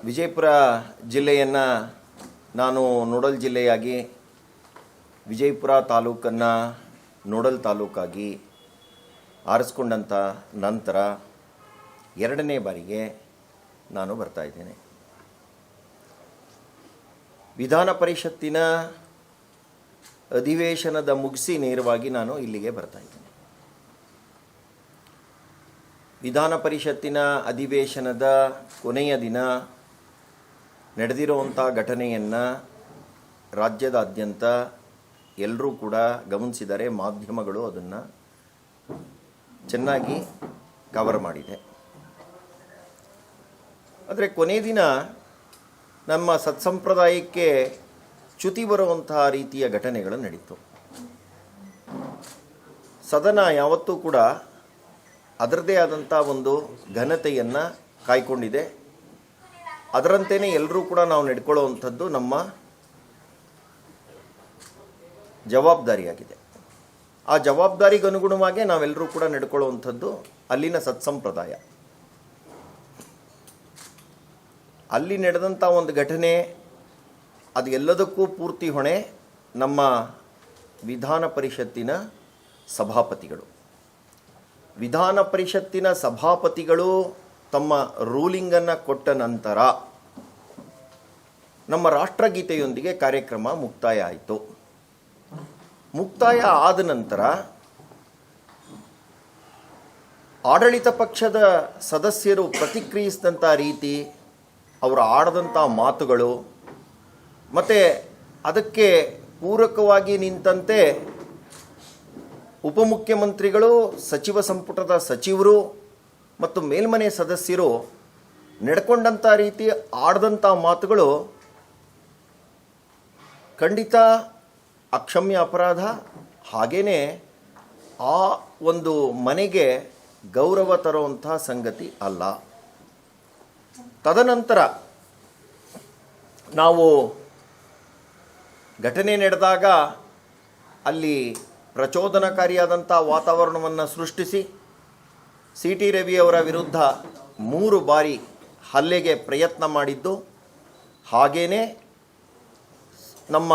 ವಿಜಯಪುರ ಜಿಲ್ಲೆಯನ್ನು ನಾನು ನೋಡಲ್ ಜಿಲ್ಲೆಯಾಗಿ ವಿಜಯಪುರ ತಾಲೂಕನ್ನು ನೋಡಲ್ ತಾಲೂಕಾಗಿ ಆರಿಸ್ಕೊಂಡಂಥ ನಂತರ ಎರಡನೇ ಬಾರಿಗೆ ನಾನು ಬರ್ತಾಯಿದ್ದೇನೆ. ವಿಧಾನ ಪರಿಷತ್ತಿನ ಅಧಿವೇಶನದ ಮುಗಿಸಿ ನೇರವಾಗಿ ನಾನು ಇಲ್ಲಿಗೆ ಬರ್ತಾಯಿದ್ದೇನೆ. ವಿಧಾನ ಪರಿಷತ್ತಿನ ಅಧಿವೇಶನದ ಕೊನೆಯ ದಿನ ನಡೆದಿರುವಂಥ ಘಟನೆಯನ್ನು ರಾಜ್ಯದಾದ್ಯಂತ ಎಲ್ಲರೂ ಕೂಡ ಗಮನಿಸಿದ್ದಾರೆ. ಮಾಧ್ಯಮಗಳು ಅದನ್ನು ಚೆನ್ನಾಗಿ ಕವರ್ ಮಾಡಿದೆ. ಆದರೆ ಕೊನೆಯ ದಿನ ನಮ್ಮ ಸತ್ಸಂಪ್ರದಾಯಕ್ಕೆ ಚ್ಯುತಿ ಬರುವಂತಹ ರೀತಿಯ ಘಟನೆಗಳು ನಡೀತು. ಸದನ ಯಾವತ್ತೂ ಕೂಡ ಅದರದೇ ಆದಂಥ ಒಂದು ಘನತೆಯನ್ನು ಕಾಯ್ಕೊಂಡಿದೆ. ಅದರಂತೆಯೇ ಎಲ್ಲರೂ ಕೂಡ ನಾವು ನಡ್ಕೊಳ್ಳುವಂಥದ್ದು ನಮ್ಮ ಜವಾಬ್ದಾರಿಯಾಗಿದೆ. ಆ ಜವಾಬ್ದಾರಿಗೆ ಅನುಗುಣವಾಗಿ ನಾವೆಲ್ಲರೂ ಕೂಡ ನಡ್ಕೊಳ್ಳುವಂಥದ್ದು ಅಲ್ಲಿನ ಸತ್ಸಂಪ್ರದಾಯ. ಅಲ್ಲಿ ನಡೆದಂಥ ಒಂದು ಘಟನೆ, ಅದು ಎಲ್ಲದಕ್ಕೂ ಪೂರ್ತಿ ಹೊಣೆ ನಮ್ಮ ವಿಧಾನ ಪರಿಷತ್ತಿನ ಸಭಾಪತಿಗಳು. ವಿಧಾನ ಪರಿಷತ್ತಿನ ಸಭಾಪತಿಗಳು ತಮ್ಮ ರೂಲಿಂಗನ್ನು ಕೊಟ್ಟ ನಂತರ ನಮ್ಮ ರಾಷ್ಟ್ರಗೀತೆಯೊಂದಿಗೆ ಕಾರ್ಯಕ್ರಮ ಮುಕ್ತಾಯ ಆಯಿತು. ಮುಕ್ತಾಯ ಆದ ನಂತರ ಆಡಳಿತ ಪಕ್ಷದ ಸದಸ್ಯರು ಪ್ರತಿಕ್ರಿಯಿಸಿದಂಥ ರೀತಿ, ಅವರು ಆಡಿದಂಥ ಮಾತುಗಳು ಮತ್ತು ಅದಕ್ಕೆ ಪೂರಕವಾಗಿ ನಿಂತಂತೆ ಉಪಮುಖ್ಯಮಂತ್ರಿಗಳು, ಸಚಿವ ಸಂಪುಟದ ಸಚಿವರು ಮತ್ತು ಮೇಲ್ಮನೆ ಸದಸ್ಯರು ನಡ್ಕೊಂಡಂಥ ರೀತಿ, ಆಡಿದಂಥ ಮಾತುಗಳು ಖಂಡಿತ ಅಕ್ಷಮ್ಯ ಅಪರಾಧ. ಹಾಗೆಯೇ ಆ ಒಂದು ಮನೆಗೆ ಗೌರವ ತರುವಂಥ ಸಂಗತಿ ಅಲ್ಲ. ತದನಂತರ ನಾವು ಘಟನೆ ನಡೆದಾಗ ಅಲ್ಲಿ ಪ್ರಚೋದನಕಾರಿಯಾದಂಥ ವಾತಾವರಣವನ್ನು ಸೃಷ್ಟಿಸಿ CT ರವಿಯವರ ವಿರುದ್ಧ 3 ಬಾರಿ ಹಲ್ಲೆಗೆ ಪ್ರಯತ್ನ ಮಾಡಿದ್ದು, ಹಾಗೇ ನಮ್ಮ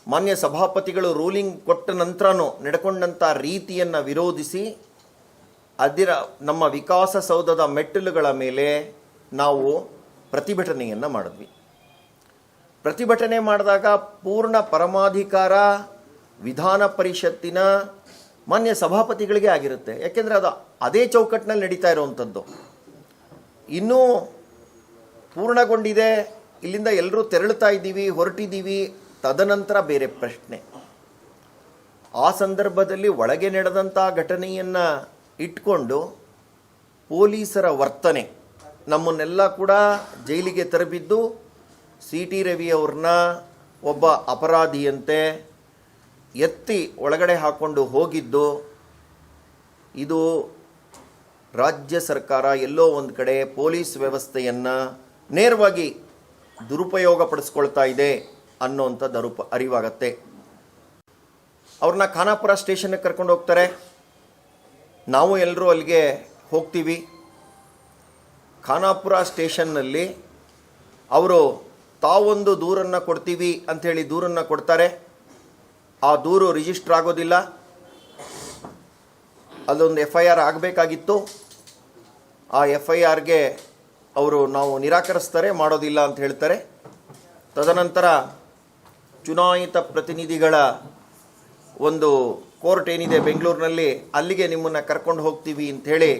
ಮಾನ್ಯ ಸಭಾಪತಿಗಳು ರೂಲಿಂಗ್ ಕೊಟ್ಟ ನಂತರನೂ ನಡ್ಕೊಂಡಂಥ ರೀತಿಯನ್ನು ವಿರೋಧಿಸಿ ನಮ್ಮ ವಿಕಾಸಸೌಧದ ಮೆಟ್ಟಿಲುಗಳ ಮೇಲೆ ನಾವು ಪ್ರತಿಭಟನೆಯನ್ನು ಮಾಡಿದ್ವಿ. ಪ್ರತಿಭಟನೆ ಮಾಡಿದಾಗ ಪೂರ್ಣ ಪರಮಾಧಿಕಾರ ವಿಧಾನ ಪರಿಷತ್ತಿನ ಮಾನ್ಯ ಸಭಾಪತಿಗಳಿಗೆ ಆಗಿರುತ್ತೆ. ಯಾಕೆಂದರೆ ಅದು ಅದೇ ಚೌಕಟ್ಟಿನಲ್ಲಿ ನಡೀತಾ ಇರುವಂಥದ್ದು. ಇನ್ನೂ ಪೂರ್ಣಗೊಂಡಿದೆ, ಇಲ್ಲಿಂದ ಎಲ್ಲರೂ ತೆರಳುತ್ತಾ ಇದ್ದೀವಿ, ಹೊರಟಿದ್ದೀವಿ, ತದನಂತರ ಬೇರೆ ಪ್ರಶ್ನೆ. ಆ ಸಂದರ್ಭದಲ್ಲಿ ಒಳಗೆ ನಡೆದಂಥ ಘಟನೆಯನ್ನು ಇಟ್ಕೊಂಡು ಪೊಲೀಸರ ವರ್ತನೆ ನಮ್ಮನ್ನೆಲ್ಲ ಕೂಡ ಜೈಲಿಗೆ ತರಬಿದ್ದು CT ರವಿಯವ್ರನ್ನ ಒಬ್ಬ ಅಪರಾಧಿಯಂತೆ ಎತ್ತಿ ಒಳಗಡೆ ಹಾಕ್ಕೊಂಡು ಹೋಗಿದ್ದು, ಇದು ರಾಜ್ಯ ಸರ್ಕಾರ ಎಲ್ಲೋ ಒಂದು ಕಡೆ ಪೊಲೀಸ್ ವ್ಯವಸ್ಥೆಯನ್ನು ನೇರವಾಗಿ ದುರುಪಯೋಗ ಪಡಿಸ್ಕೊಳ್ತಾ ಇದೆ ಅನ್ನೋವಂಥದ್ದು ಅರಿವಾಗತ್ತೆ. ಅವ್ರನ್ನ ಖಾನಾಪುರ ಸ್ಟೇಷನ್ಗೆ ಕರ್ಕೊಂಡು ಹೋಗ್ತಾರೆ. ನಾವು ಎಲ್ಲರೂ ಅಲ್ಲಿಗೆ ಹೋಗ್ತೀವಿ. ಖಾನಾಪುರ ಸ್ಟೇಷನ್ನಲ್ಲಿ ಅವರು ತಾವೊಂದು ದೂರನ್ನು ಕೊಡ್ತೀವಿ ಅಂಥೇಳಿ ದೂರನ್ನು ಕೊಡ್ತಾರೆ. ಆ ದೂರು ರಿಜಿಸ್ಟರ್ ಆಗೋದಿಲ್ಲ. ಅಲ್ಲೊಂದು FIR ಆಗಬೇಕಾಗಿತ್ತು. ಆ FIRಗೆ ಅವರು ನಾವು ನಿರಾಕರಿಸ್ತಾರೆ, ಮಾಡೋದಿಲ್ಲ ಅಂತ ಹೇಳ್ತಾರೆ. ತದನಂತರ ಚುನಾಯಿತ ಪ್ರತಿನಿಧಿಗಳ ಒಂದು ಕೋರ್ಟ್ ಏನಿದೆ ಬೆಂಗಳೂರಿನಲ್ಲಿ, ಅಲ್ಲಿಗೆ ನಿಮ್ಮನ್ನು ಕರ್ಕೊಂಡು ಹೋಗ್ತೀವಿ ಅಂಥೇಳಿ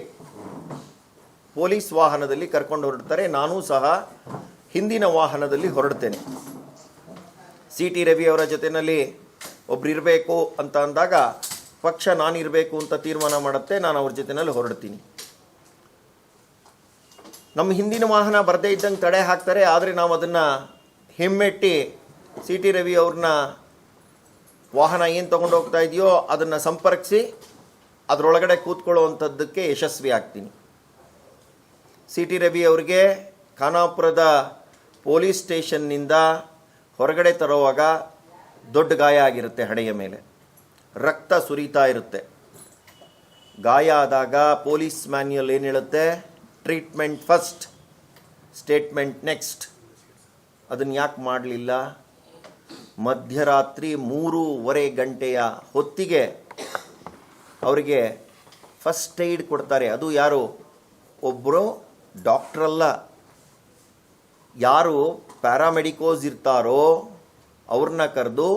ಪೊಲೀಸ್ ವಾಹನದಲ್ಲಿ ಕರ್ಕೊಂಡು ಹೊರಡ್ತಾರೆ. ನಾನೂ ಸಹ ಹಿಂದಿನ ವಾಹನದಲ್ಲಿ ಹೊರಡ್ತೇನೆ. CT ರವಿಯವರ ಜೊತೆಯಲ್ಲಿ ಒಬ್ರು ಇರಬೇಕು ಅಂತ ಅಂದಾಗ ಪಕ್ಷ ನಾನಿರಬೇಕು ಅಂತ ತೀರ್ಮಾನ ಮಾಡುತ್ತೆ. ನಾನು ಅವ್ರ ಜೊತೆಯಲ್ಲಿ ಹೊರಡ್ತೀನಿ. ನಮ್ಮ ಹಿಂದಿನ ವಾಹನ ಬರದೇ ಇದ್ದಂಗೆ ತಡೆ ಹಾಕ್ತಾರೆ. ಆದರೆ ನಾವು ಅದನ್ನು ಹಿಮ್ಮೆಟ್ಟಿ CT ರವಿಯವ್ರನ್ನ ವಾಹನ ಏನು ತೊಗೊಂಡು ಹೋಗ್ತಾ ಇದೆಯೋ ಅದನ್ನು ಸಂಪರ್ಕಿಸಿ ಅದರೊಳಗಡೆ ಕೂತ್ಕೊಳ್ಳುವಂಥದ್ದಕ್ಕೆ ಯಶಸ್ವಿ ಆಗ್ತೀನಿ. CT ರವಿಯವ್ರಿಗೆ ಖಾನಾಪುರದ ಪೊಲೀಸ್ ಸ್ಟೇಷನ್ನಿಂದ ಹೊರಗಡೆ ತರುವಾಗ ದೊಡ್ಡ ಗಾಯ ಆಗಿರುತ್ತೆ. ಹಣೆಯ ಮೇಲೆ ರಕ್ತ ಸುರಿತಾ ಇರುತ್ತೆ. ಗಾಯ ಆದಾಗ ಪೊಲೀಸ್ ಮ್ಯಾನ್ಯುಯಲ್ ಏನು ಹೇಳುತ್ತೆ, ಟ್ರೀಟ್ಮೆಂಟ್ ಫಸ್ಟ್, ಸ್ಟೇಟ್ಮೆಂಟ್ ನೆಕ್ಸ್ಟ್. ಅದನ್ನು ಯಾಕೆ ಮಾಡಲಿಲ್ಲ? ಮಧ್ಯರಾತ್ರಿ 3:30 ಗಂಟೆಯ ಹೊತ್ತಿಗೆ ಅವರಿಗೆ ಫಸ್ಟ್ ಏಡ್ ಕೊಡ್ತಾರೆ. ಅದು ಯಾರು? ಒಬ್ಬರು ಡಾಕ್ಟ್ರಲ್ಲ, ಯಾರು ಪ್ಯಾರಾಮೆಡಿಕೋಸ್ ಇರ್ತಾರೋ ಅವ್ರನ್ನ ಕರೆದು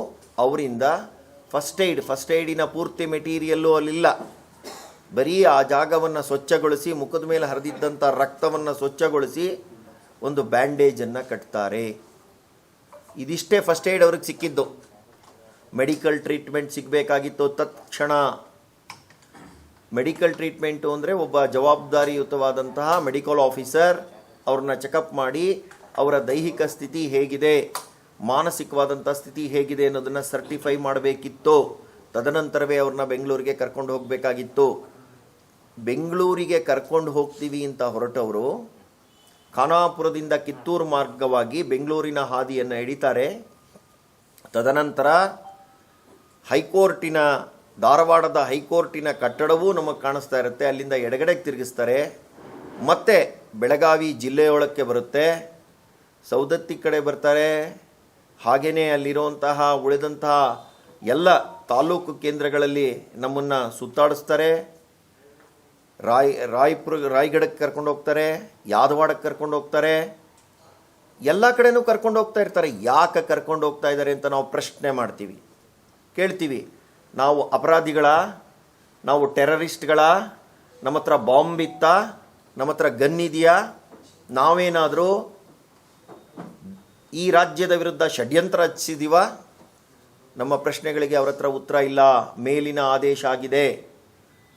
ಅವರಿಂದ ಫಸ್ಟ್ ಏಡಿನ ಪೂರ್ತಿ ಮೆಟೀರಿಯಲ್ಲು ಅಲ್ಲಿಲ್ಲ. ಬರೀ ಆ ಜಾಗವನ್ನು ಸ್ವಚ್ಛಗೊಳಿಸಿ, ಮುಖದ ಮೇಲೆ ಹರಿದಿದ್ದಂಥ ರಕ್ತವನ್ನು ಸ್ವಚ್ಛಗೊಳಿಸಿ ಒಂದು ಬ್ಯಾಂಡೇಜನ್ನು ಕಟ್ತಾರೆ. ಇದಿಷ್ಟೇ ಫಸ್ಟ್ ಏಡ್ ಅವ್ರಿಗೆ ಸಿಕ್ಕಿದ್ದು. ಮೆಡಿಕಲ್ ಟ್ರೀಟ್ಮೆಂಟ್ ಸಿಗಬೇಕಾಗಿತ್ತು ತತ್ಕ್ಷಣ. ಮೆಡಿಕಲ್ ಟ್ರೀಟ್ಮೆಂಟು ಅಂದರೆ ಒಬ್ಬ ಜವಾಬ್ದಾರಿಯುತವಾದಂತಹ ಮೆಡಿಕಲ್ ಆಫೀಸರ್ ಅವ್ರನ್ನ ಚೆಕಪ್ ಮಾಡಿ ಅವರ ದೈಹಿಕ ಸ್ಥಿತಿ ಹೇಗಿದೆ, ಮಾನಸಿಕವಾದಂಥ ಸ್ಥಿತಿ ಹೇಗಿದೆ ಅನ್ನೋದನ್ನು ಸರ್ಟಿಫೈ ಮಾಡಬೇಕಿತ್ತು. ತದನಂತರವೇ ಅವ್ರನ್ನ ಬೆಂಗಳೂರಿಗೆ ಕರ್ಕೊಂಡು ಹೋಗಬೇಕಾಗಿತ್ತು. ಬೆಂಗಳೂರಿಗೆ ಕರ್ಕೊಂಡು ಹೋಗ್ತೀವಿ ಅಂತ ಹೊರಟವರು ಖಾನಾಪುರದಿಂದ ಕಿತ್ತೂರು ಮಾರ್ಗವಾಗಿ ಬೆಂಗಳೂರಿನ ಹಾದಿಯನ್ನು ಹಿಡಿತಾರೆ. ತದನಂತರ ಧಾರವಾಡದ ಹೈಕೋರ್ಟಿನ ಕಟ್ಟಡವೂ ನಮಗೆ ಕಾಣಿಸ್ತಾ ಇರುತ್ತೆ. ಅಲ್ಲಿಂದ ಎಡಗಡೆಗೆ ತಿರುಗಿಸ್ತಾರೆ. ಮತ್ತೆ ಬೆಳಗಾವಿ ಜಿಲ್ಲೆಯೊಳಕ್ಕೆ ಬರುತ್ತೆ. ಸೌದತ್ತಿ ಕಡೆ ಬರ್ತಾರೆ. ಹಾಗೆಯೇ ಅಲ್ಲಿರುವಂತಹ ಉಳಿದಂತಹ ಎಲ್ಲ ತಾಲೂಕು ಕೇಂದ್ರಗಳಲ್ಲಿ ನಮ್ಮನ್ನು ಸುತ್ತಾಡಿಸ್ತಾರೆ. ರಾಯಗಢಕ್ಕೆ ಕರ್ಕೊಂಡು ಹೋಗ್ತಾರೆ, ಯಾದವಾಡಕ್ಕೆ ಕರ್ಕೊಂಡು ಹೋಗ್ತಾರೆ, ಎಲ್ಲ ಕಡೆನೂ ಕರ್ಕೊಂಡು ಹೋಗ್ತಾ ಇರ್ತಾರೆ. ಯಾಕೆ ಕರ್ಕೊಂಡು ಹೋಗ್ತಾ ಇದ್ದಾರೆ ಅಂತ ನಾವು ಪ್ರಶ್ನೆ ಮಾಡ್ತೀವಿ, ಕೇಳ್ತೀವಿ. ನಾವು ಅಪರಾಧಿಗಳ, ನಾವು ಟೆರರಿಸ್ಟ್ಗಳ, ನಮ್ಮ ಹತ್ರ ಬಾಂಬ್ ಇತ್ತಾ, ನಮ್ಮ ಹತ್ರ ಗನ್ ಇದೆಯಾ, ನಾವೇನಾದರೂ ಈ ರಾಜ್ಯದ ವಿರುದ್ಧ ಷಡ್ಯಂತ್ರ ರಚಿಸಿದೀವ? ನಮ್ಮ ಪ್ರಶ್ನೆಗಳಿಗೆ ಅವ್ರ ಹತ್ರ ಉತ್ತರ ಇಲ್ಲ. ಮೇಲಿನ ಆದೇಶ ಆಗಿದೆ.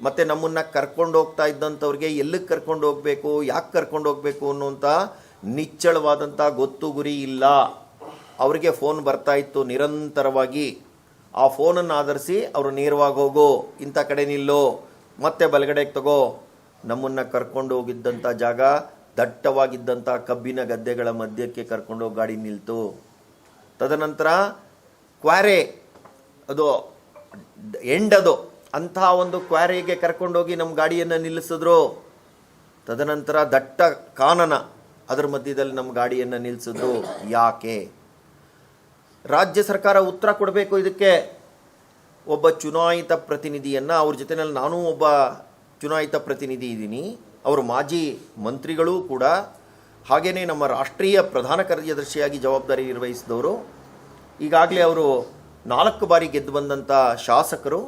ಮತ್ತು ನಮ್ಮನ್ನು ಕರ್ಕೊಂಡು ಹೋಗ್ತಾ ಇದ್ದಂಥವ್ರಿಗೆ ಎಲ್ಲಿಗೆ ಕರ್ಕೊಂಡು ಹೋಗಬೇಕು, ಯಾಕೆ ಕರ್ಕೊಂಡು ಹೋಗಬೇಕು ಅನ್ನುವಂಥ ನಿಚ್ಚಳವಾದಂಥ ಗೊತ್ತು ಗುರಿ ಇಲ್ಲ. ಅವರಿಗೆ ಫೋನ್ ಬರ್ತಾ ಇತ್ತು ನಿರಂತರವಾಗಿ. ಆ ಫೋನನ್ನು ಆಧರಿಸಿ ಅವರು ನೇರವಾಗಿ ಹೋಗೋ, ಇಂಥ ಕಡೆ ನಿಲ್ಲೋ, ಮತ್ತೆ ಬಲಗಡೆಗೆ ತಗೋ. ನಮ್ಮನ್ನು ಕರ್ಕೊಂಡು ಹೋಗಿದ್ದಂಥ ಜಾಗ ದಟ್ಟವಾಗಿದ್ದಂಥ ಕಬ್ಬಿನ ಗದ್ದೆಗಳ ಮಧ್ಯಕ್ಕೆ ಕರ್ಕೊಂಡೋಗಿ ಗಾಡಿ ನಿಲ್ತು. ತದನಂತರ ಕ್ವಾರೆ, ಅದು ಎಂಡದು ಅಂತಹ ಒಂದು ಕ್ವಾರೆಗೆ ಕರ್ಕೊಂಡೋಗಿ ನಮ್ಮ ಗಾಡಿಯನ್ನು ನಿಲ್ಲಿಸಿದ್ರು. ತದನಂತರ ದಟ್ಟ ಕಾನನ, ಅದರ ಮಧ್ಯದಲ್ಲಿ ನಮ್ಮ ಗಾಡಿಯನ್ನು ನಿಲ್ಲಿಸಿದ್ರು. ಯಾಕೆ? ರಾಜ್ಯ ಸರ್ಕಾರ ಉತ್ತರ ಕೊಡಬೇಕು ಇದಕ್ಕೆ. ಒಬ್ಬ ಚುನಾಯಿತ ಪ್ರತಿನಿಧಿಯನ್ನು, ಅವ್ರ ಜೊತೆಯಲ್ಲಿ ನಾನೂ ಒಬ್ಬ ಚುನಾಯಿತ ಪ್ರತಿನಿಧಿ ಇದ್ದೀನಿ, ಅವರು ಮಾಜಿ ಮಂತ್ರಿಗಳೂ ಕೂಡ, ಹಾಗೆಯೇ ನಮ್ಮ ರಾಷ್ಟ್ರೀಯ ಪ್ರಧಾನ ಕಾರ್ಯದರ್ಶಿಯಾಗಿ ಜವಾಬ್ದಾರಿ ನಿರ್ವಹಿಸಿದವರು, ಈಗಾಗಲೇ ಅವರು 4 ಬಾರಿ ಗೆದ್ದು ಬಂದಂಥ ಶಾಸಕರು.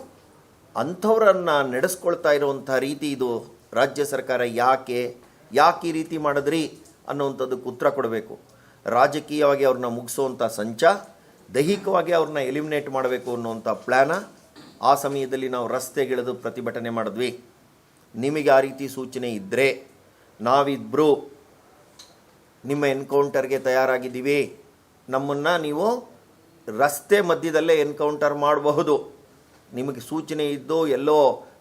ಅಂಥವರನ್ನು ನಡೆಸ್ಕೊಳ್ತಾ ಇರುವಂಥ ರೀತಿ ಇದು. ರಾಜ್ಯ ಸರ್ಕಾರ ಯಾಕೆ ಈ ರೀತಿ ಮಾಡಿದ್ರಿ ಅನ್ನೋವಂಥದ್ದಕ್ಕೆ ಉತ್ತರ ಕೊಡಬೇಕು. ರಾಜಕೀಯವಾಗಿ ಅವ್ರನ್ನ ಮುಗಿಸೋವಂಥ ಸಂಚ, ದೈಹಿಕವಾಗಿ ಅವ್ರನ್ನ ಎಲಿಮಿನೇಟ್ ಮಾಡಬೇಕು ಅನ್ನೋವಂಥ ಪ್ಲ್ಯಾನ. ಆ ಸಮಯದಲ್ಲಿ ನಾವು ರಸ್ತೆಗಿಳಿದು ಪ್ರತಿಭಟನೆ ಮಾಡಿದ್ವಿ. ನಿಮಗೆ ಆ ರೀತಿ ಸೂಚನೆ ಇದ್ದರೆ ನಾವಿಬ್ಬರು ನಿಮ್ಮ ಎನ್ಕೌಂಟರ್ಗೆ ತಯಾರಾಗಿದ್ದೀವಿ. ನಮ್ಮನ್ನು ನೀವು ರಸ್ತೆ ಮಧ್ಯದಲ್ಲೇ ಎನ್ಕೌಂಟರ್ ಮಾಡಬಹುದು. ನಿಮಗೆ ಸೂಚನೆ ಇದ್ದು ಎಲ್ಲೋ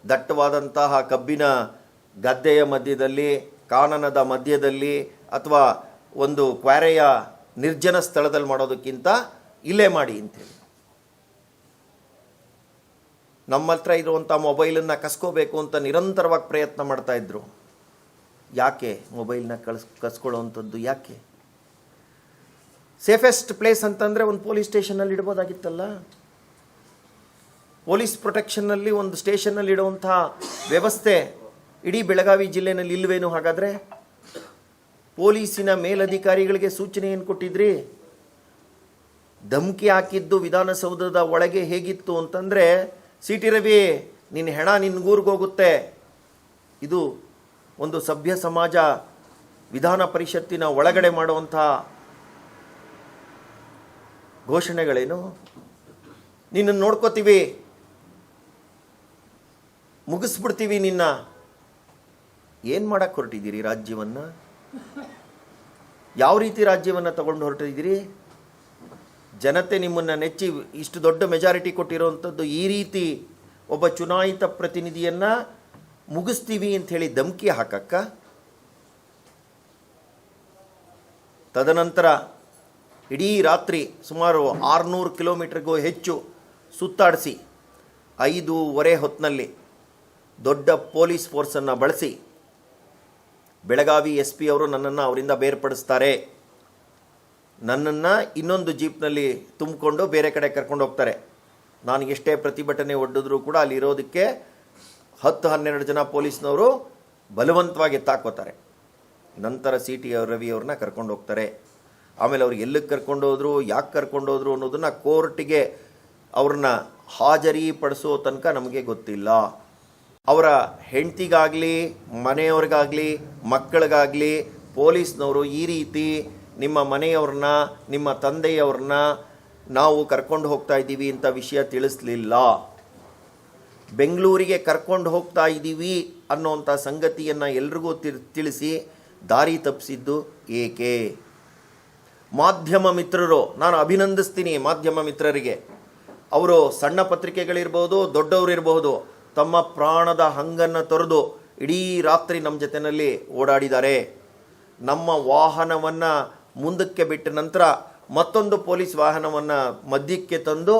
ದಟ್ಟವಾದಂತಹ ಕಬ್ಬಿನ ಗದ್ದೆಯ ಮಧ್ಯದಲ್ಲಿ, ಕಾನನದ ಮಧ್ಯದಲ್ಲಿ, ಅಥವಾ ಒಂದು ಕ್ವಾರೆಯ ನಿರ್ಜನ ಸ್ಥಳದಲ್ಲಿ ಮಾಡೋದಕ್ಕಿಂತ ಇಲ್ಲೇ ಮಾಡಿ ಅಂತೇಳಿ. ನಮ್ಮ ಹತ್ರ ಇರುವಂಥ ಮೊಬೈಲನ್ನು ಕಸ್ಕೋಬೇಕು ಅಂತ ನಿರಂತರವಾಗಿ ಪ್ರಯತ್ನ ಮಾಡ್ತಾಯಿದ್ರು. ಯಾಕೆ ಮೊಬೈಲ್ನ ಕಸ್ಕೊಳ್ಳೋವಂಥದ್ದು? ಯಾಕೆ? ಸೇಫೆಸ್ಟ್ ಪ್ಲೇಸ್ ಅಂತಂದರೆ ಒಂದು ಪೊಲೀಸ್ ಸ್ಟೇಷನ್ನಲ್ಲಿ ಇಡ್ಬೋದಾಗಿತ್ತಲ್ಲ. ಪೊಲೀಸ್ ಪ್ರೊಟೆಕ್ಷನ್ನಲ್ಲಿ ಒಂದು ಸ್ಟೇಷನ್ನಲ್ಲಿ ಇಡುವಂಥ ವ್ಯವಸ್ಥೆ ಇಡೀ ಬೆಳಗಾವಿ ಜಿಲ್ಲೆಯಲ್ಲಿ ಇಲ್ವೇನು? ಹಾಗಾದರೆ ಪೊಲೀಸಿನ ಮೇಲಧಿಕಾರಿಗಳಿಗೆ ಸೂಚನೆ ಏನು ಕೊಟ್ಟಿದ್ರಿ? ಧಮಕಿ ಹಾಕಿದ್ದು ವಿಧಾನಸೌಧದ ಒಳಗೆ ಹೇಗಿತ್ತು ಅಂತಂದರೆ, ಸಿ.ಟಿ. ರವಿ, ನಿನ್ನ ಹೆಣ ನಿನ್ಗೂರ್ಗೆ ಹೋಗುತ್ತೆ. ಇದು ಒಂದು ಸಭ್ಯ ಸಮಾಜ ವಿಧಾನ ಪರಿಷತ್ತಿನ ಒಳಗಡೆ ಮಾಡುವಂಥ ಘೋಷಣೆಗಳೇನು? ನಿನ್ನನ್ನು ನೋಡ್ಕೋತೀವಿ, ಮುಗಿಸ್ಬಿಡ್ತೀವಿ ನಿನ್ನ. ಏನು ಮಾಡಕ್ಕೆ ಹೊರಟಿದ್ದೀರಿ ರಾಜ್ಯವನ್ನು? ಯಾವ ರೀತಿ ರಾಜ್ಯವನ್ನು ತಗೊಂಡು ಹೊರಟಿದ್ದೀರಿ? ಜನತೆ ನಿಮ್ಮನ್ನು ನೆಚ್ಚಿ ಇಷ್ಟು ದೊಡ್ಡ ಮೆಜಾರಿಟಿ ಕೊಟ್ಟಿರೋವಂಥದ್ದು ಈ ರೀತಿ ಒಬ್ಬ ಚುನಾಯಿತ ಪ್ರತಿನಿಧಿಯನ್ನು ಮುಗಿಸ್ತೀವಿ ಅಂಥೇಳಿ ಧಮಕಿ ಹಾಕಕ್ಕ? ತದನಂತರ ಇಡೀ ರಾತ್ರಿ ಸುಮಾರು 600 ಕಿಲೋಮೀಟರ್ಗೂ ಹೆಚ್ಚು ಸುತ್ತಾಡಿಸಿ 5:15 ಹೊತ್ತಿನಲ್ಲಿ ದೊಡ್ಡ ಪೊಲೀಸ್ ಫೋರ್ಸನ್ನು ಬಳಸಿ ಬೆಳಗಾವಿ SP ಅವರು ನನ್ನನ್ನು ಅವರಿಂದ ಬೇರ್ಪಡಿಸ್ತಾರೆ. ನನ್ನನ್ನು ಇನ್ನೊಂದು ಜೀಪ್ನಲ್ಲಿ ತುಂಬಿಕೊಂಡು ಬೇರೆ ಕಡೆ ಕರ್ಕೊಂಡು ಹೋಗ್ತಾರೆ. ನಾನು ಎಷ್ಟೇ ಪ್ರತಿಭಟನೆ ಒಡ್ಡಿದ್ರೂ ಕೂಡ ಅಲ್ಲಿರೋದಕ್ಕೆ 10-12 ಜನ ಪೊಲೀಸ್ನವರು ಬಲವಂತವಾಗಿ ಎತ್ತಾಕೋತಾರೆ. ನಂತರ CT ರವಿ ಅವ್ರನ್ನ ಕರ್ಕೊಂಡು ಹೋಗ್ತಾರೆ. ಆಮೇಲೆ ಅವ್ರು ಎಲ್ಲಿಗೆ ಕರ್ಕೊಂಡು ಹೋದ್ರು, ಯಾಕೆ ಕರ್ಕೊಂಡು ಹೋದ್ರು ಅನ್ನೋದನ್ನು ಕೋರ್ಟಿಗೆ ಅವ್ರನ್ನ ಹಾಜರಿಪಡಿಸೋ ತನಕ ನಮಗೆ ಗೊತ್ತಿಲ್ಲ. ಅವರ ಹೆಂಡತಿಗಾಗಲಿ, ಮನೆಯವ್ರಿಗಾಗಲಿ, ಮಕ್ಕಳಿಗಾಗಲಿ ಪೊಲೀಸ್ನವರು ಈ ರೀತಿ ನಿಮ್ಮ ಮನೆಯವ್ರನ್ನ, ನಿಮ್ಮ ತಂದೆಯವ್ರನ್ನ ನಾವು ಕರ್ಕೊಂಡು ಹೋಗ್ತಾ ಇದ್ದೀವಿ ಅಂತ ವಿಷಯ ತಿಳಿಸ್ಲಿಲ್ಲ. ಬೆಂಗಳೂರಿಗೆ ಕರ್ಕೊಂಡು ಹೋಗ್ತಾ ಇದ್ದೀವಿ ಅನ್ನೋಂಥ ಸಂಗತಿಯನ್ನು ಎಲ್ರಿಗೂ ತಿಳಿಸಿ ದಾರಿ ತಪ್ಪಿಸಿದ್ದು ಏಕೆ? ಮಾಧ್ಯಮ ಮಿತ್ರರು, ನಾನು ಅಭಿನಂದಿಸ್ತೀನಿ ಮಾಧ್ಯಮ ಮಿತ್ರರಿಗೆ. ಅವರು ಸಣ್ಣ ಪತ್ರಿಕೆಗಳಿರ್ಬೋದು, ದೊಡ್ಡವರಿರ್ಬೋದು, ತಮ್ಮ ಪ್ರಾಣದ ಹಂಗನ್ನು ತೊರೆದು ಇಡೀ ರಾತ್ರಿ ನಮ್ಮ ಜೊತೆಯಲ್ಲಿ ಓಡಾಡಿದ್ದಾರೆ. ನಮ್ಮ ವಾಹನವನ್ನು ಮುಂದಕ್ಕೆ ಬಿಟ್ಟ ನಂತರ ಮತ್ತೊಂದು ಪೊಲೀಸ್ ವಾಹನವನ್ನು ಮಧ್ಯಕ್ಕೆ ತಂದು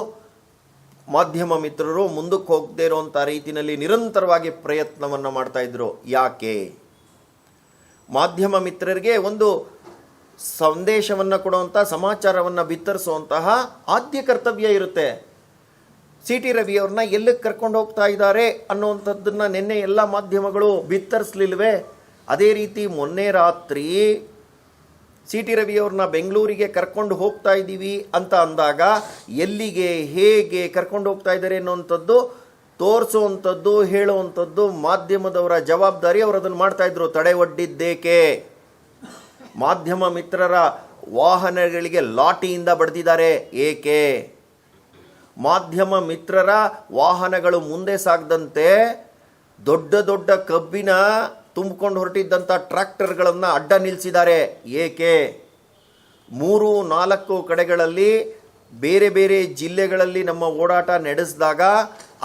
ಮಾಧ್ಯಮ ಮಿತ್ರರು ಮುಂದಕ್ಕೆ ಹೋಗದೇ ಇರೋಂಥ ರೀತಿಯಲ್ಲಿ ನಿರಂತರವಾಗಿ ಪ್ರಯತ್ನವನ್ನು ಮಾಡ್ತಾಯಿದ್ರು. ಯಾಕೆ? ಮಾಧ್ಯಮ ಮಿತ್ರರಿಗೆ ಒಂದು ಸಂದೇಶವನ್ನು ಕೊಡುವಂಥ, ಸಮಾಚಾರವನ್ನು ಬಿತ್ತರಿಸುವಂತಹ ಆದ್ಯ ಕರ್ತವ್ಯ ಇರುತ್ತೆ. CT ರವಿಯವ್ರನ್ನ ಎಲ್ಲಿಗೆ ಕರ್ಕೊಂಡು ಹೋಗ್ತಾ ಇದ್ದಾರೆ ಅನ್ನುವಂಥದ್ದನ್ನು ನಿನ್ನೆ ಎಲ್ಲ ಮಾಧ್ಯಮಗಳು ಬಿತ್ತರಿಸಲಿಲ್ವೇ? ಅದೇ ರೀತಿ ಮೊನ್ನೆ ರಾತ್ರಿ CT ರವಿಯವ್ರನ್ನ ಬೆಂಗಳೂರಿಗೆ ಕರ್ಕೊಂಡು ಹೋಗ್ತಾ ಇದ್ದೀವಿ ಅಂತ ಅಂದಾಗ ಎಲ್ಲಿಗೆ, ಹೇಗೆ ಕರ್ಕೊಂಡು ಹೋಗ್ತಾ ಇದ್ದಾರೆ ಅನ್ನುವಂಥದ್ದು ತೋರಿಸುವಂಥದ್ದು, ಹೇಳುವಂಥದ್ದು ಮಾಧ್ಯಮದವರ ಜವಾಬ್ದಾರಿ. ಅವರು ಅದನ್ನು ಮಾಡ್ತಾಯಿದ್ರು. ತಡೆ ಒಡ್ಡಿದ್ದೇಕೆ? ಮಾಧ್ಯಮ ಮಿತ್ರರ ವಾಹನಗಳಿಗೆ ಲಾಠಿಯಿಂದ ಬಡ್ದಿದ್ದಾರೆ ಏಕೆ? ಮಾಧ್ಯಮ ಮಿತ್ರರ ವಾಹನಗಳು ಮುಂದೆ ಸಾಗದಂತೆ ದೊಡ್ಡ ದೊಡ್ಡ ಕಬ್ಬಿನ ತುಂಬಿಕೊಂಡು ಹೊರಟಿದ್ದಂಥ ಟ್ರ್ಯಾಕ್ಟರ್ಗಳನ್ನು ಅಡ್ಡ ನಿಲ್ಲಿಸಿದ್ದಾರೆ ಏಕೆ? 3-4 ಕಡೆಗಳಲ್ಲಿ ಬೇರೆ ಬೇರೆ ಜಿಲ್ಲೆಗಳಲ್ಲಿ ನಮ್ಮ ಓಡಾಟ ನಡೆಸಿದಾಗ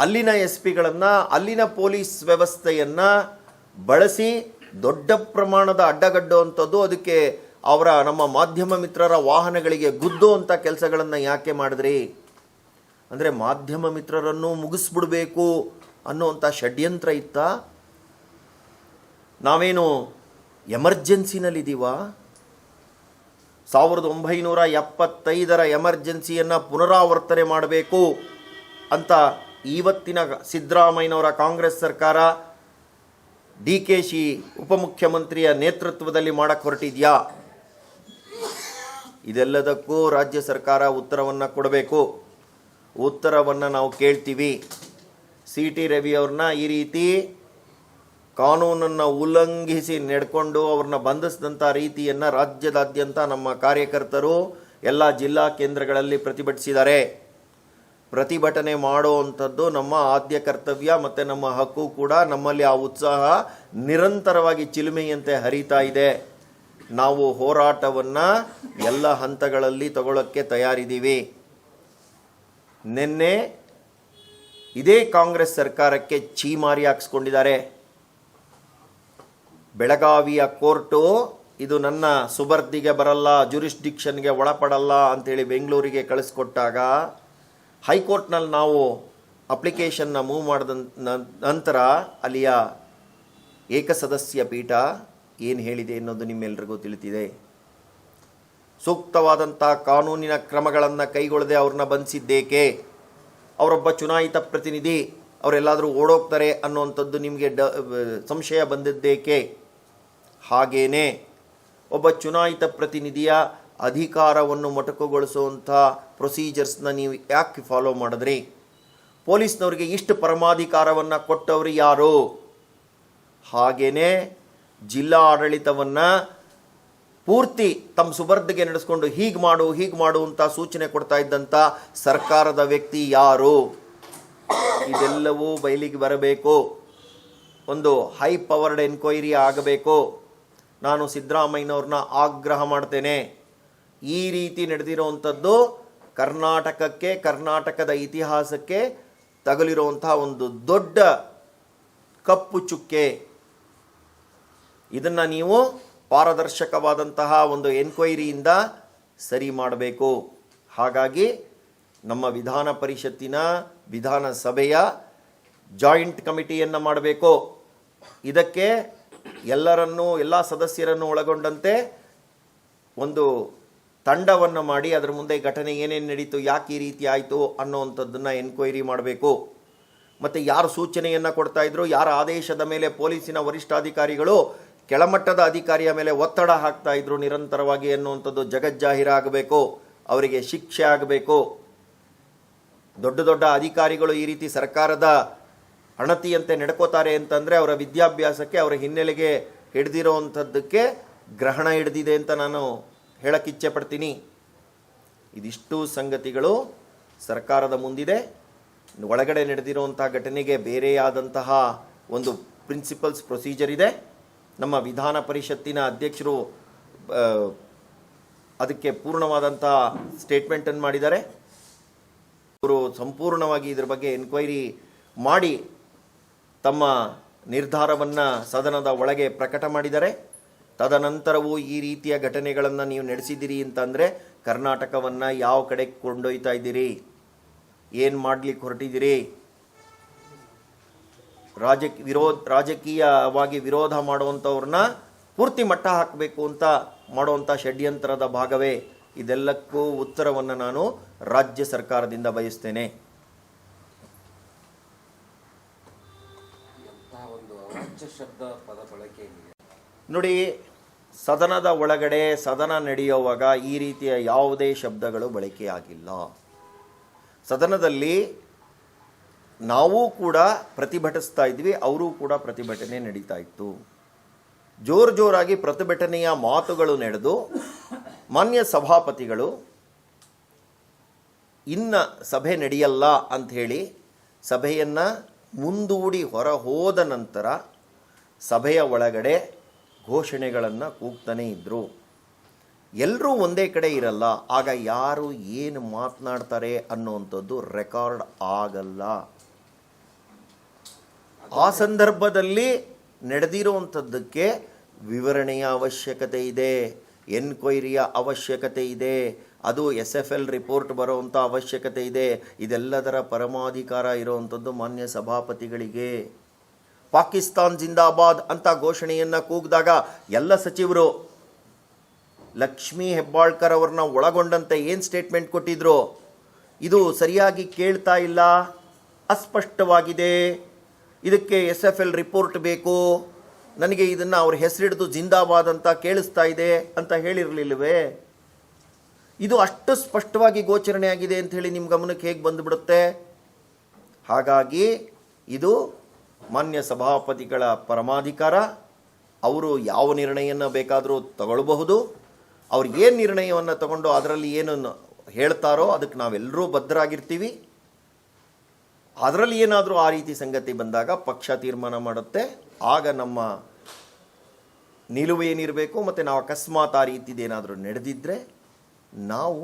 ಅಲ್ಲಿನ SPಗಳನ್ನು, ಅಲ್ಲಿನ ಪೊಲೀಸ್ ವ್ಯವಸ್ಥೆಯನ್ನು ಬಳಸಿ ದೊಡ್ಡ ಪ್ರಮಾಣದ ಅಡ್ಡಗಡ್ಡುವಂಥದ್ದು, ಅದಕ್ಕೆ ನಮ್ಮ ಮಾಧ್ಯಮ ಮಿತ್ರರ ವಾಹನಗಳಿಗೆ ಗುದ್ದುವಂಥ ಕೆಲಸಗಳನ್ನು ಯಾಕೆ ಮಾಡಿದ್ರಿ? ಅಂದರೆ ಮಾಧ್ಯಮ ಮಿತ್ರರನ್ನು ಮುಗಿಸ್ಬಿಡ್ಬೇಕು ಅನ್ನುವಂಥ ಷಡ್ಯಂತ್ರ ಇತ್ತ? ನಾವೇನು ಎಮರ್ಜೆನ್ಸಿನಲ್ಲಿದ್ದೀವ? 1975ರ ಎಮರ್ಜೆನ್ಸಿಯನ್ನು ಪುನರಾವರ್ತನೆ ಮಾಡಬೇಕು ಅಂತ ಇವತ್ತಿನ ಸಿದ್ದರಾಮಯ್ಯನವರ ಕಾಂಗ್ರೆಸ್ ಸರ್ಕಾರ DKಶಿ ಉಪಮುಖ್ಯಮಂತ್ರಿಯ ನೇತೃತ್ವದಲ್ಲಿ ಮಾಡಕ್ಕೆ ಹೊರಟಿದ್ಯಾ? ಇದೆಲ್ಲದಕ್ಕೂ ರಾಜ್ಯ ಸರ್ಕಾರ ಉತ್ತರವನ್ನು ಕೊಡಬೇಕು. ಉತ್ತರವನ್ನು ನಾವು ಕೇಳ್ತೀವಿ. CT ರವಿಯವ್ರನ್ನ ಈ ರೀತಿ ಕಾನೂನನ್ನು ಉಲ್ಲಂಘಿಸಿ ನಡೆಕೊಂಡು ಅವ್ರನ್ನ ಬಂಧಿಸಿದಂಥ ರೀತಿಯನ್ನು ರಾಜ್ಯದಾದ್ಯಂತ ನಮ್ಮ ಕಾರ್ಯಕರ್ತರು ಎಲ್ಲ ಜಿಲ್ಲಾ ಕೇಂದ್ರಗಳಲ್ಲಿ ಪ್ರತಿಭಟಿಸಿದ್ದಾರೆ. ಪ್ರತಿಭಟನೆ ಮಾಡುವಂಥದ್ದು ನಮ್ಮ ಆದ್ಯ ಕರ್ತವ್ಯ ಮತ್ತು ನಮ್ಮ ಹಕ್ಕು ಕೂಡ. ನಮ್ಮಲ್ಲಿ ಆ ಉತ್ಸಾಹ ನಿರಂತರವಾಗಿ ಚಿಲುಮೆಯಂತೆ ಹರಿತಾ ಇದೆ. ನಾವು ಹೋರಾಟವನ್ನು ಎಲ್ಲ ಹಂತಗಳಲ್ಲಿ ತಗೊಳ್ಳೋಕ್ಕೆ ತಯಾರಿದ್ದೀವಿ. ನಿನ್ನೆ ಇದೇ ಕಾಂಗ್ರೆಸ್ ಸರ್ಕಾರಕ್ಕೆ ಛೀಮಾರಿ ಹಾಕ್ಸ್ಕೊಂಡಿದ್ದಾರೆ. ಬೆಳಗಾವಿಯ ಕೋರ್ಟು ಇದು ನನ್ನ ಸುಬರ್ದಿಗೆ ಬರಲ್ಲ, ಜುರಿಸ್ಡಿಕ್ಷನ್ಗೆ ಒಳಪಡಲ್ಲ ಅಂಥೇಳಿ ಬೆಂಗಳೂರಿಗೆ ಕಳಿಸ್ಕೊಟ್ಟಾಗ ಹೈಕೋರ್ಟ್ನಲ್ಲಿ ನಾವು ಅಪ್ಲಿಕೇಶನ್ನ ಮೂವ್ ಮಾಡಿದ ನಂತರ ಅಲ್ಲಿಯ ಏಕಸದಸ್ಯ ಪೀಠ ಏನು ಹೇಳಿದೆ ಅನ್ನೋದು ನಿಮ್ಮೆಲ್ಲರಿಗೂ ತಿಳಿದಿದೆ. ಸೂಕ್ತವಾದಂಥ ಕಾನೂನಿನ ಕ್ರಮಗಳನ್ನು ಕೈಗೊಳ್ಳದೆ ಅವ್ರನ್ನ ಬಂಧಿಸಿದ್ದೇಕೆ? ಅವರೊಬ್ಬ ಚುನಾಯಿತ ಪ್ರತಿನಿಧಿ, ಅವರೆಲ್ಲಾದರೂ ಓಡೋಗ್ತಾರೆ ಅನ್ನುವಂಥದ್ದು ನಿಮಗೆ ಸಂಶಯ ಬಂದಿದ್ದೇಕೆ? ಹಾಗೇನೇ ಒಬ್ಬ ಚುನಾಯಿತ ಪ್ರತಿನಿಧಿಯ ಅಧಿಕಾರವನ್ನು ಮೊಟಕುಗೊಳಿಸುವಂಥ ಪ್ರೊಸೀಜರ್ಸ್ನ ನೀವು ಯಾಕೆ ಫಾಲೋ ಮಾಡಿದ್ರಿ? ಪೊಲೀಸ್ನವರಿಗೆ ಇಷ್ಟು ಪರಮಾಧಿಕಾರವನ್ನು ಕೊಟ್ಟವರು ಯಾರು? ಹಾಗೇನೇ ಜಿಲ್ಲಾ ಆಡಳಿತವನ್ನು ಪೂರ್ತಿ ತಮ್ಮ ಸುಬರ್ದಿಗೆ ನಡೆಸ್ಕೊಂಡು ಹೀಗೆ ಮಾಡು ಅಂತ ಸೂಚನೆ ಕೊಡ್ತಾ ಇದ್ದಂಥ ಸರ್ಕಾರದ ವ್ಯಕ್ತಿ ಯಾರು? ಇದೆಲ್ಲವೂ ಬಯಲಿಗೆ ಬರಬೇಕು. ಒಂದು ಹೈ ಪವರ್ಡ್ ಎನ್ಕ್ವೈರಿ ಆಗಬೇಕು. ನಾನು ಸಿದ್ದರಾಮಯ್ಯನವ್ರನ್ನ ಆಗ್ರಹ ಮಾಡ್ತೇನೆ. ಈ ರೀತಿ ನಡೆದಿರುವಂಥದ್ದು ಕರ್ನಾಟಕಕ್ಕೆ, ಕರ್ನಾಟಕದ ಇತಿಹಾಸಕ್ಕೆ ತಗುಲಿರುವಂಥ ಒಂದು ದೊಡ್ಡ ಕಪ್ಪು ಚುಕ್ಕೆ. ಇದನ್ನು ನೀವು ಪಾರದರ್ಶಕವಾದಂತಹ ಒಂದು ಎನ್ಕ್ವೈರಿಯಿಂದ ಸರಿ ಮಾಡಬೇಕು. ಹಾಗಾಗಿ ನಮ್ಮ ವಿಧಾನ ಪರಿಷತ್ತಿನ ವಿಧಾನಸಭೆಯ ಜಾಯಿಂಟ್ ಕಮಿಟಿಯನ್ನು ಮಾಡಬೇಕು. ಇದಕ್ಕೆ ಎಲ್ಲ ಸದಸ್ಯರನ್ನು ಒಳಗೊಂಡಂತೆ ಒಂದು ತಂಡವನ್ನು ಮಾಡಿ ಅದರ ಮುಂದೆ ಘಟನೆ ಏನೇನು ನಡೀತು, ಯಾಕೆ ಈ ರೀತಿ ಆಯಿತು ಅನ್ನೋವಂಥದ್ದನ್ನು ಎನ್ಕ್ವೈರಿ ಮಾಡಬೇಕು. ಮತ್ತು ಯಾರು ಸೂಚನೆಯನ್ನು ಕೊಡ್ತಾ ಇದ್ರು, ಯಾರ ಆದೇಶದ ಮೇಲೆ ಪೊಲೀಸಿನ ವರಿಷ್ಠಾಧಿಕಾರಿಗಳು ಕೆಳಮಟ್ಟದ ಅಧಿಕಾರಿಯ ಮೇಲೆ ಒತ್ತಡ ಹಾಕ್ತಾ ಇದ್ರು ನಿರಂತರವಾಗಿ ಅನ್ನುವಂಥದ್ದು ಜಗಜ್ಜಾಹೀರಾಗಬೇಕು. ಅವರಿಗೆ ಶಿಕ್ಷೆ ಆಗಬೇಕು. ದೊಡ್ಡ ದೊಡ್ಡ ಅಧಿಕಾರಿಗಳು ಈ ರೀತಿ ಸರ್ಕಾರದ ಅಣತಿಯಂತೆ ನಡ್ಕೋತಾರೆ ಅಂತಂದರೆ ಅವರ ವಿದ್ಯಾಭ್ಯಾಸಕ್ಕೆ, ಅವರ ಹಿನ್ನೆಲೆಗೆ ಹಿಡ್ದಿರೋವಂಥದ್ದಕ್ಕೆ ಗ್ರಹಣ ಹಿಡ್ದಿದೆ ಅಂತ ನಾನು ಹೇಳಕ್ಕಿಚ್ಛೆ ಪಡ್ತೀನಿ. ಇದಿಷ್ಟು ಸಂಗತಿಗಳು ಸರ್ಕಾರದ ಮುಂದಿದೆ. ಒಳಗಡೆ ನಡೆದಿರುವಂಥ ಘಟನೆಗೆ ಬೇರೆಯಾದಂತಹ ಒಂದು ಪ್ರಿನ್ಸಿಪಲ್ಸ್ ಪ್ರೊಸೀಜರ್ ಇದೆ. ನಮ್ಮ ವಿಧಾನ ಪರಿಷತ್ತಿನ ಅಧ್ಯಕ್ಷರು ಅದಕ್ಕೆ ಪೂರ್ಣವಾದಂಥ ಸ್ಟೇಟ್ಮೆಂಟನ್ನು ಮಾಡಿದ್ದಾರೆ. ಅವರು ಸಂಪೂರ್ಣವಾಗಿ ಇದ್ರ ಬಗ್ಗೆ ಎನ್ಕ್ವೈರಿ ಮಾಡಿ ತಮ್ಮ ನಿರ್ಧಾರವನ್ನು ಸದನದ ಒಳಗೆ ಪ್ರಕಟ ಮಾಡಿದ್ದಾರೆ. ತದನಂತರವೂ ಈ ರೀತಿಯ ಘಟನೆಗಳನ್ನು ನೀವು ನಡೆಸಿದ್ದೀರಿ ಅಂತಂದರೆ ಕರ್ನಾಟಕವನ್ನು ಯಾವ ಕಡೆ ಕೊಂಡೊಯ್ತಾ ಇದ್ದೀರಿ, ಏನು ಮಾಡಲಿಕ್ಕೆ ಹೊರಟಿದ್ದೀರಿ? ರಾಜಕೀಯವಾಗಿ ವಿರೋಧ ಮಾಡುವಂಥವ್ರನ್ನ ಪೂರ್ತಿ ಮಟ್ಟ ಹಾಕಬೇಕು ಅಂತ ಮಾಡುವಂಥ ಷಡ್ಯಂತ್ರದ ಭಾಗವೇ. ಇದೆಲ್ಲಕ್ಕೂ ಉತ್ತರವನ್ನು ನಾನು ರಾಜ್ಯ ಸರ್ಕಾರದಿಂದ ಬಯಸ್ತೇನೆ. ನೋಡಿ, ಸದನದ ಒಳಗಡೆ ಸದನ ನಡೆಯುವಾಗ ಈ ರೀತಿಯ ಯಾವುದೇ ಶಬ್ದಗಳು ಬಳಕೆಯಾಗಿಲ್ಲ. ಸದನದಲ್ಲಿ ನಾವು ಕೂಡ ಪ್ರತಿಭಟಿಸ್ತಾ ಇದ್ವಿ, ಅವರೂ ಕೂಡ ಪ್ರತಿಭಟನೆ ನಡೀತಾ ಇತ್ತು. ಜೋರಾಗಿ ಪ್ರತಿಭಟನೆಯ ಮಾತುಗಳು ನಡೆದು ಮಾನ್ಯ ಸಭಾಪತಿಗಳು ಇನ್ನು ಸಭೆ ನಡೆಯಲ್ಲ ಅಂಥೇಳಿ ಸಭೆಯನ್ನು ಮುಂದೂಡಿ ಹೊರ ಹೋದ ನಂತರ ಸಭೆಯ ಒಳಗಡೆ ಘೋಷಣೆಗಳನ್ನು ಕೂಗ್ತಾನೇ ಇದ್ದರು. ಎಲ್ಲರೂ ಒಂದೇ ಕಡೆ ಇರಲ್ಲ. ಆಗ ಯಾರು ಏನು ಮಾತನಾಡ್ತಾರೆ ಅನ್ನುವಂಥದ್ದು ರೆಕಾರ್ಡ್ ಆಗಲ್ಲ. ಆ ಸಂದರ್ಭದಲ್ಲಿ ನಡೆದಿರುವಂಥದ್ದಕ್ಕೆ ವಿವರಣೆಯ ಅವಶ್ಯಕತೆ ಇದೆ, ಎನ್ಕ್ವೈರಿಯ ಅವಶ್ಯಕತೆ ಇದೆ, ಅದು SFL ರಿಪೋರ್ಟ್ ಬರೋವಂಥ ಅವಶ್ಯಕತೆ ಇದೆ. ಇದೆಲ್ಲದರ ಪರಮಾಧಿಕಾರ ಇರುವಂಥದ್ದು ಮಾನ್ಯ ಸಭಾಪತಿಗಳಿಗೆ. ಪಾಕಿಸ್ತಾನ್ ಜಿಂದಾಬಾದ್ ಅಂತ ಘೋಷಣೆಯನ್ನು ಕೂಗಿದಾಗ ಎಲ್ಲ ಸಚಿವರು ಲಕ್ಷ್ಮೀ ಹೆಬ್ಬಾಳ್ಕರ್ ಅವ್ರನ್ನ ಒಳಗೊಂಡಂತೆ ಏನು ಸ್ಟೇಟ್ಮೆಂಟ್ ಕೊಟ್ಟಿದ್ರು? ಇದು ಸರಿಯಾಗಿ ಕೇಳ್ತಾ ಇಲ್ಲ, ಅಸ್ಪಷ್ಟವಾಗಿದೆ, ಇದಕ್ಕೆ SFL ರಿಪೋರ್ಟ್ ಬೇಕು, ನನಗೆ ಇದನ್ನು ಅವ್ರ ಹೆಸರಿಡಿದು ಜಿಂದಾಬಾದ್ ಅಂತ ಕೇಳಿಸ್ತಾ ಇದೆ ಅಂತ ಹೇಳಿರಲಿಲ್ಲವೇ? ಇದು ಅಷ್ಟು ಸ್ಪಷ್ಟವಾಗಿ ಗೋಚರಣೆ ಆಗಿದೆ ಅಂತ ಹೇಳಿ ನಿಮ್ಮ ಗಮನಕ್ಕೆ ಹೇಗೆ ಬಂದುಬಿಡುತ್ತೆ? ಹಾಗಾಗಿ ಇದು ಮಾನ್ಯ ಸಭಾಪತಿಗಳ ಪರಮಾಧಿಕಾರ. ಅವರು ಯಾವ ನಿರ್ಣಯನ ಬೇಕಾದರೂ ತಗೊಳ್ಬಹುದು. ಅವ್ರು ಏನು ನಿರ್ಣಯವನ್ನು ತಗೊಂಡು ಅದರಲ್ಲಿ ಏನು ಹೇಳ್ತಾರೋ ಅದಕ್ಕೆ ನಾವೆಲ್ಲರೂ ಬದ್ಧರಾಗಿರ್ತೀವಿ. ಅದರಲ್ಲಿ ಏನಾದರೂ ಆ ರೀತಿ ಸಂಗತಿ ಬಂದಾಗ ಪಕ್ಷ ತೀರ್ಮಾನ ಮಾಡುತ್ತೆ. ಆಗ ನಮ್ಮ ನಿಲುವು ಏನಿರಬೇಕು, ಮತ್ತು ನಾವು ಅಕಸ್ಮಾತ್ ಆ ರೀತಿದೇನಾದರೂ ನಡೆದಿದ್ದರೆ ನಾವು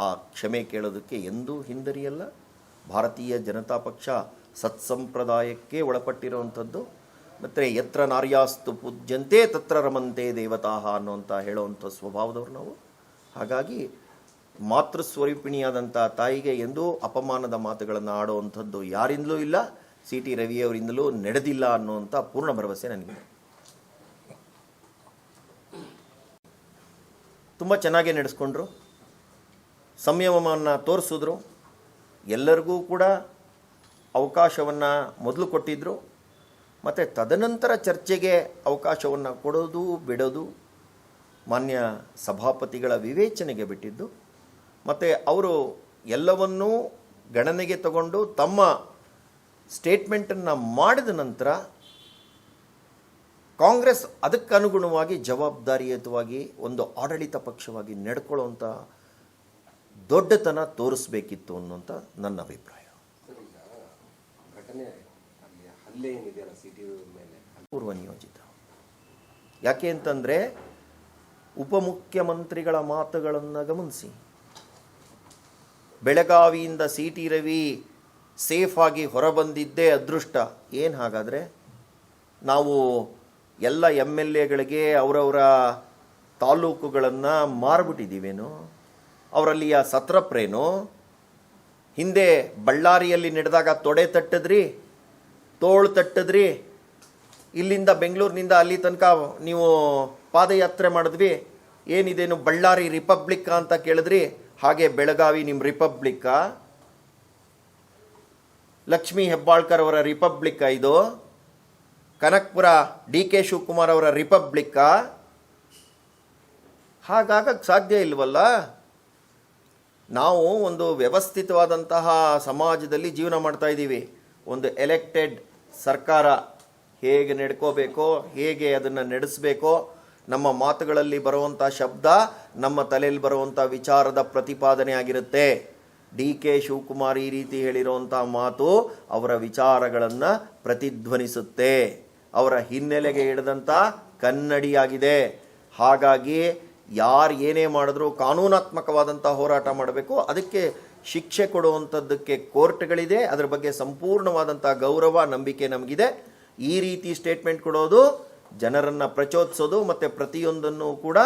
ಆ ಕ್ಷಮೆ ಕೇಳೋದಕ್ಕೆ ಎಂದೂ ಹಿಂದರಿಯಲ್ಲ. ಭಾರತೀಯ ಜನತಾ ಪಕ್ಷ ಸತ್ಸಂಪ್ರದಾಯಕ್ಕೆ ಒಳಪಟ್ಟಿರುವಂಥದ್ದು. ಮತ್ತು ಯತ್ರ ನಾರ್ಯಾಸ್ತು ಪೂಜ್ಯಂತೆ ತತ್ರ ರಮಂತೆ ದೇವತಾಹ ಅನ್ನೋಂಥ ಹೇಳೋವಂಥ ಸ್ವಭಾವದವ್ರು ನಾವು. ಹಾಗಾಗಿ ಮಾತೃಸ್ವರೂಪಿಣಿಯಾದಂಥ ತಾಯಿಗೆ ಎಂದೂ ಅಪಮಾನದ ಮಾತುಗಳನ್ನು ಆಡುವಂಥದ್ದು ಯಾರಿಂದಲೂ ಇಲ್ಲ, CT ರವಿಯವರಿಂದಲೂ ನಡೆದಿಲ್ಲ ಅನ್ನುವಂಥ ಪೂರ್ಣ ಭರವಸೆ ನನಗಿದೆ. ತುಂಬ ಚೆನ್ನಾಗಿ ನಡೆಸ್ಕೊಂಡ್ರು, ಸಂಯಮವನ್ನು ತೋರಿಸಿದ್ರು, ಎಲ್ಲರಿಗೂ ಕೂಡ ಅವಕಾಶವನ್ನು ಮೊದಲು ಕೊಟ್ಟಿದ್ದರು. ಮತ್ತು ತದನಂತರ ಚರ್ಚೆಗೆ ಅವಕಾಶವನ್ನು ಕೊಡೋದು ಬಿಡೋದು ಮಾನ್ಯ ಸಭಾಪತಿಗಳ ವಿವೇಚನೆಗೆ ಬಿಟ್ಟಿದ್ದು. ಮತ್ತು ಅವರು ಎಲ್ಲವನ್ನೂ ಗಣನೆಗೆ ತಗೊಂಡು ತಮ್ಮ ಸ್ಟೇಟ್ಮೆಂಟನ್ನು ಮಾಡಿದ ನಂತರ ಕಾಂಗ್ರೆಸ್ ಅದಕ್ಕನುಗುಣವಾಗಿ ಜವಾಬ್ದಾರಿಯುತವಾಗಿ ಒಂದು ಆಡಳಿತ ಪಕ್ಷವಾಗಿ ನಡ್ಕೊಳ್ಳುವಂಥ ದೊಡ್ಡತನ ತೋರಿಸಬೇಕಿತ್ತು ಅನ್ನುವಂಥ ನನ್ನ ಅಭಿಪ್ರಾಯ. ಪೂರ್ವ ನಿಯೋಜಿತ. ಯಾಕೆ ಅಂತಂದರೆ ಉಪಮುಖ್ಯಮಂತ್ರಿಗಳ ಮಾತುಗಳನ್ನು ಗಮನಿಸಿ. ಬೆಳಗಾವಿಯಿಂದ CT ರವಿ ಸೇಫಾಗಿ ಹೊರಬಂದಿದ್ದೇ ಅದೃಷ್ಟ. ಏನು ಹಾಗಾದರೆ ನಾವು ಎಲ್ಲ MLAಗಳಿಗೆ ಅವರವರ ತಾಲೂಕುಗಳನ್ನು ಮಾರ್ಬಿಟ್ಟಿದ್ದೀವೇನು? ಅವರಲ್ಲಿಯ ಸತ್ರಪ್ರೇನು? ಹಿಂದೆ ಬಳ್ಳಾರಿಯಲ್ಲಿ ನಡೆದಾಗ ತೊಡೆ ತಟ್ಟಿದ್ರಿ, ತೋಳು ತಟ್ಟಿದ್ರಿ, ಇಲ್ಲಿಂದ ಬೆಂಗಳೂರಿನಿಂದ ಅಲ್ಲಿ ತನಕ ನೀವು ಪಾದಯಾತ್ರೆ ಮಾಡಿದ್ವಿ, ಏನಿದೇನು ಬಳ್ಳಾರಿ ರಿಪಬ್ಲಿಕ್ ಅಂತ ಕೇಳಿದ್ರಿ, ಹಾಗೆ ಬೆಳಗಾವಿ ನಿಮ್ಮ ರಿಪಬ್ಲಿಕ್ಕಾ? ಲಕ್ಷ್ಮೀ ಹೆಬ್ಬಾಳ್ಕರ್ ಅವರ ರಿಪಬ್ಲಿಕ್ಕಾ ಇದು? ಕನಕಪುರ DK ಶಿವಕುಮಾರ್ ಅವರ ರಿಪಬ್ಲಿಕ್ಕಾ? ಹಾಗಾಗಕ್ಕೆ ಸಾಧ್ಯ ಇಲ್ವಲ್ಲ. ನಾವು ಒಂದು ವ್ಯವಸ್ಥಿತವಾದಂತಹ ಸಮಾಜದಲ್ಲಿ ಜೀವನ ಮಾಡ್ತಾ ಇದ್ದೀವಿ. ಒಂದು ಎಲೆಕ್ಟೆಡ್ ಸರ್ಕಾರ ಹೇಗೆ ನಡ್ಕೋಬೇಕೋ, ಹೇಗೆ ಅದನ್ನು ನಡೆಸಬೇಕೋ, ನಮ್ಮ ಮಾತುಗಳಲ್ಲಿ ಬರುವಂಥ ಶಬ್ದ ನಮ್ಮ ತಲೆಯಲ್ಲಿ ಬರುವಂಥ ವಿಚಾರದ ಪ್ರತಿಪಾದನೆ ಆಗಿರುತ್ತೆ. DK ಶಿವಕುಮಾರ್ ಈ ರೀತಿ ಹೇಳಿರುವಂಥ ಮಾತು ಅವರ ವಿಚಾರಗಳನ್ನು ಪ್ರತಿಧ್ವನಿಸುತ್ತೆ, ಅವರ ಹಿನ್ನೆಲೆಗೆ ಹಿಡಿದಂಥ ಕನ್ನಡಿಯಾಗಿದೆ. ಹಾಗಾಗಿ ಯಾರು ಏನೇ ಮಾಡಿದ್ರೂ ಕಾನೂನಾತ್ಮಕವಾದಂಥ ಹೋರಾಟ ಮಾಡಬೇಕು. ಅದಕ್ಕೆ ಶಿಕ್ಷೆ ಕೊಡುವಂಥದ್ದಕ್ಕೆ ಕೋರ್ಟ್ಗಳಿದೆ. ಅದರ ಬಗ್ಗೆ ಸಂಪೂರ್ಣವಾದಂಥ ಗೌರವ, ನಂಬಿಕೆ ನಮಗಿದೆ. ಈ ರೀತಿ ಸ್ಟೇಟ್ಮೆಂಟ್ ಕೊಡೋದು ಜನರನ್ನು ಪ್ರಚೋದಿಸೋದು ಮತ್ತು ಪ್ರತಿಯೊಂದನ್ನು ಕೂಡ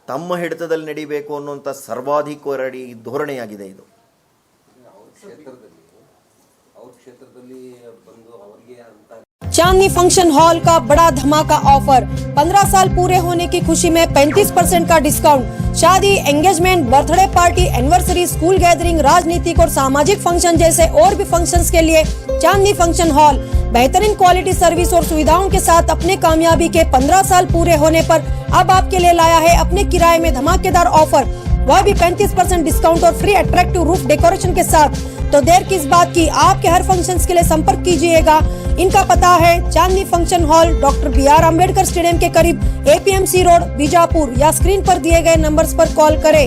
ತಮ್ಮ ಹಿಡಿತದಲ್ಲಿ ನಡಿಬೇಕು ಅನ್ನುವಂಥ ಸರ್ವಾಧಿಕಾರಿ ಧೋರಣೆಯಾಗಿದೆ ಇದು. चांदनी फंक्शन हॉल का बड़ा धमाका ऑफर, 15 साल पूरे होने की खुशी में 35% का डिस्काउंट। शादी, engagement, birthday party, anniversary, school gathering, राजनीतिक और सामाजिक फंक्शन जैसे और भी फंक्शंस के लिए चांदनी फंक्शन हॉल बेहतरीन क्वालिटी सर्विस और सुविधाओं के साथ अपने कामयाबी के 15 साल पूरे होने पर अब आपके लिए लाया है अपने किराए में धमाकेदार ऑफर, वह भी 35% डिस्काउंट और फ्री अट्रैक्टिव रूफ डेकोरेशन के साथ। तो देर किस बात की, आपके हर फंक्शंस के लिए संपर्क कीजिएगा। इनका पता है Chandni function hall, doctor BR Ambedkar stadium के करीब, APMC रोड, बीजापुर, या स्क्रीन पर दिए गए नंबर्स पर कॉल करें।